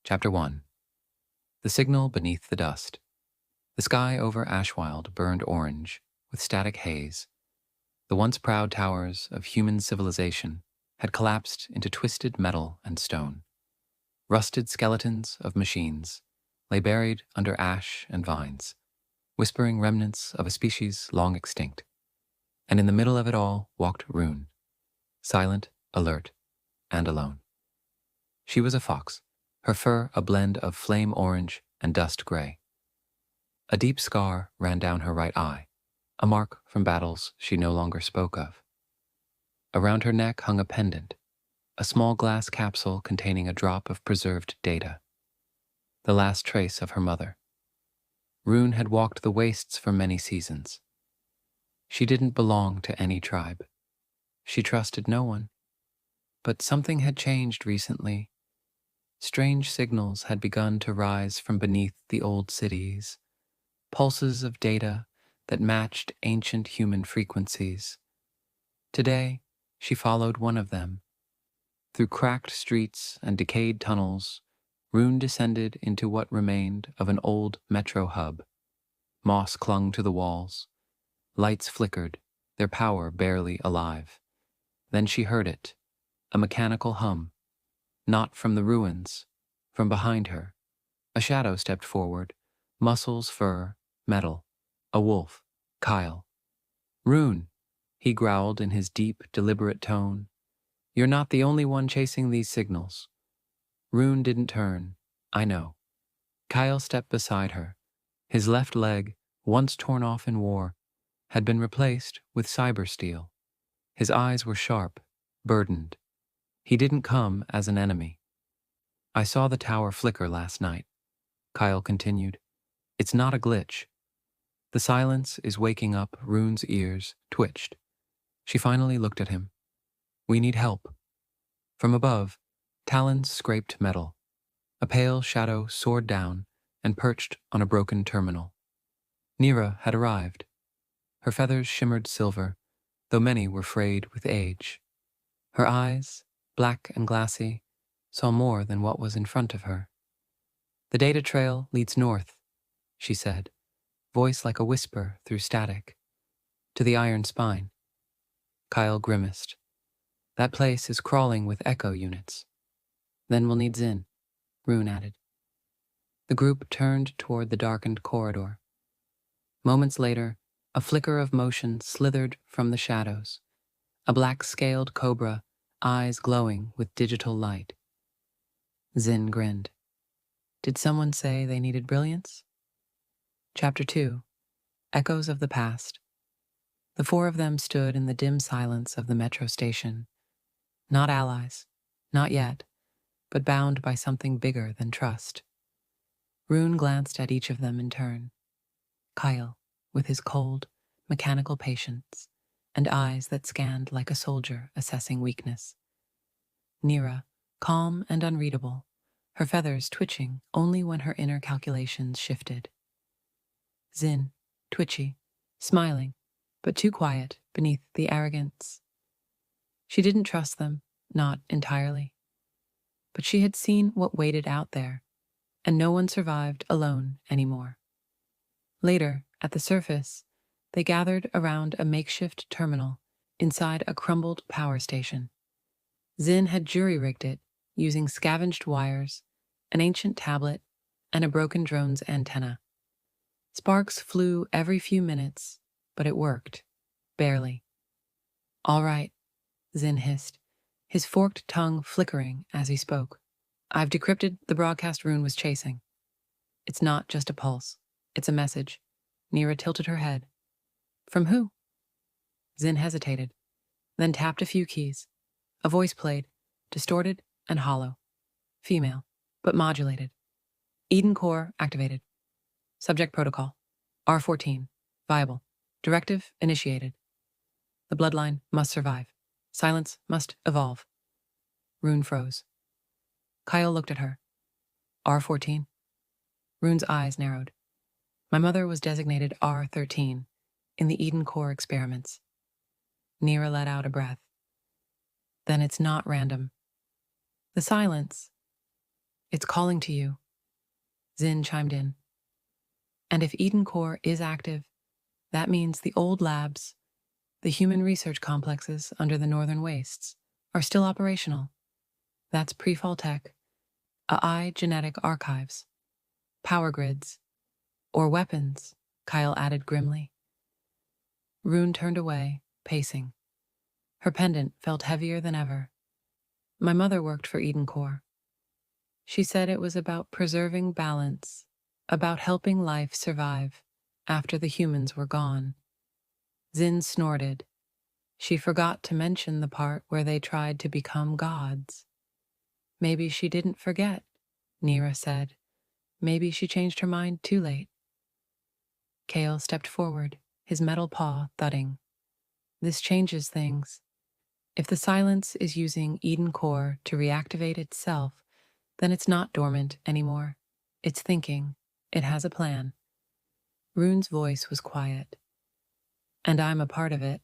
Chapter 1. The Signal Beneath the Dust. The sky over Ashwild burned orange, with static haze. The once proud towers of human civilization had collapsed into twisted metal and stone. Rusted skeletons of machines lay buried under ash and vines, whispering remnants of a species long extinct. And in the middle of it all walked Rune, silent, alert, and alone. She was a fox, her fur a blend of flame orange and dust gray. A deep scar ran down her right eye, a mark from battles she no longer spoke of. Around her neck hung a pendant, a small glass capsule containing a drop of preserved data, the last trace of her mother. Rune had walked the wastes for many seasons. She didn't belong to any tribe. She trusted no one. But something had changed recently. Strange signals had begun to rise from beneath the old cities, pulses of data that matched ancient human frequencies. Today, she followed one of them. Through cracked streets and decayed tunnels, Rune descended into what remained of an old metro hub. Moss clung to the walls. Lights flickered, their power barely alive. Then she heard it, a mechanical hum. Not from the ruins, from behind her. A shadow stepped forward, muscles, fur, metal. A wolf, Kyle. "Rune," he growled in his deep, deliberate tone. "You're not the only one chasing these signals." Rune didn't turn. "I know." Kyle stepped beside her. His left leg, once torn off in war, had been replaced with cyber steel. His eyes were sharp, burdened. He didn't come as an enemy. "I saw the tower flicker last night," Kyle continued. "It's not a glitch." The silence is waking up. Rune's ears twitched. She finally looked at him. "We need help." From above, talons scraped metal. A pale shadow soared down and perched on a broken terminal. Nira had arrived. Her feathers shimmered silver, though many were frayed with age. Her eyes, black and glassy, saw more than what was in front of her. "The data trail leads north," she said, voice like a whisper through static. "To the iron spine." Kyle grimaced. "That place is crawling with echo units." "Then we'll need Zin," Rune added. The group turned toward the darkened corridor. Moments later, a flicker of motion slithered from the shadows. A black-scaled cobra, eyes glowing with digital light. Zin grinned. "Did someone say they needed brilliance?" Chapter 2. Echoes of the Past. The four of them stood in the dim silence of the metro station. Not allies, not yet, but bound by something bigger than trust. Rune glanced at each of them in turn. Kyle, with his cold, mechanical patience, and eyes that scanned like a soldier assessing weakness. Nira, calm and unreadable, her feathers twitching only when her inner calculations shifted. Zin, twitchy, smiling, but too quiet beneath the arrogance. She didn't trust them, not entirely. But she had seen what waited out there, and no one survived alone anymore. Later, at the surface, they gathered around a makeshift terminal inside a crumbled power station. Zin had jury-rigged it using scavenged wires, an ancient tablet, and a broken drone's antenna. Sparks flew every few minutes, but it worked. Barely. "All right," Zin hissed, his forked tongue flickering as he spoke. "I've decrypted the broadcast Rune was chasing. It's not just a pulse. It's a message." Nira tilted her head. "From who?" Zin hesitated, then tapped a few keys. A voice played, distorted and hollow. Female, but modulated. "Eden core activated. Subject protocol. R14. Viable. Directive initiated. The bloodline must survive. Silence must evolve." Rune froze. Kyle looked at her. "R14? Rune's eyes narrowed. "My mother was designated R13 in the Eden core experiments." Nira let out a breath. "Then it's not random." The silence. It's calling to you, Zin chimed in. And if Eden Core is active, that means the old labs, the human research complexes under the northern wastes, are still operational. That's pre-fall tech, AI genetic archives, power grids, or weapons, Kyle added grimly. Rune turned away, pacing. Her pendant felt heavier than ever. My mother worked for Eden Core. She said it was about preserving balance, about helping life survive after the humans were gone. Zin snorted. She forgot to mention the part where they tried to become gods. Maybe she didn't forget, Nira said. Maybe she changed her mind too late. Kale stepped forward, his metal paw thudding. This changes things. If the silence is using Eden Core to reactivate itself, then it's not dormant anymore. It's thinking. It has a plan. Rune's voice was quiet. And I'm a part of it.